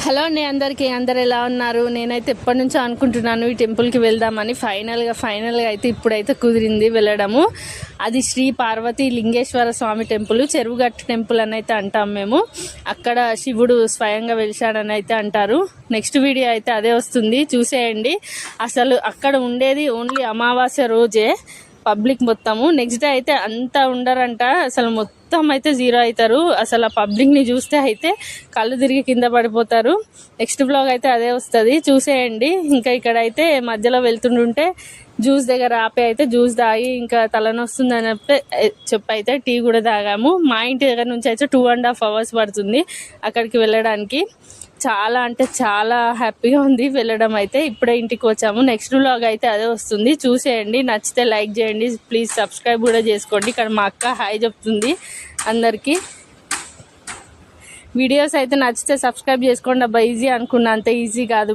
Hello అండి, అందరు ఎలా ఉన్నారు? నేనైతే ఎప్పటి నుంచో అనుకుంటున్నాను ఈ టెంపుల్కి వెళ్దామని. ఫైనల్గా అయితే ఇప్పుడైతే కుదిరింది వెళ్ళడము. అది శ్రీ పార్వతీ లింగేశ్వర స్వామి టెంపుల్, చెరువుగట్టు టెంపుల్ అని అయితే అంటాం మేము. అక్కడ శివుడు స్వయంగా వెలిశాడని అయితే అంటారు. నెక్స్ట్ వీడియో అయితే అదే వస్తుంది, చూసేయండి. అసలు అక్కడ ఉండేది ఓన్లీ అమావాస్య రోజే పబ్లిక్ మొత్తము. నెక్స్ట్ డే అయితే అంతా ఉండరంట, అసలు మొత్తం అయితే జీరో అవుతారు. అసలు ఆ పబ్లిక్ని చూస్తే అయితే కళ్ళు తిరిగి కింద పడిపోతారు. నెక్స్ట్ బ్లాగ్ అయితే అదే వస్తుంది, చూసేయండి. ఇంకా ఇక్కడైతే మధ్యలో వెళ్తుంటుంటే జ్యూస్ దగ్గర ఆపి అయితే జ్యూస్ తాగి ఇంకా తలనొస్తుందని చెప్పి అయితే టీ కూడా తాగాము. మా ఇంటి దగ్గర నుంచి అయితే 2.5 hours పడుతుంది అక్కడికి వెళ్ళడానికి. చాలా అంటే చాలా హ్యాపీగా ఉంది వెళ్ళడం అయితే. ఇప్పుడే ఇంటికి వచ్చాము. నెక్స్ట్ వ్లాగ్ అయితే అదే వస్తుంది, చూసేయండి. నచ్చితే లైక్ చేయండి, ప్లీజ్ సబ్స్క్రైబ్ కూడా చేసుకోండి. ఇక్కడ మా అక్క హాయ్ చెప్తుంది అందరికీ. వీడియోస్ అయితే నచ్చితే సబ్స్క్రైబ్ చేసుకోండి. అబ్బా ఈజీ అనుకున్నా, అంత ఈజీ కాదు.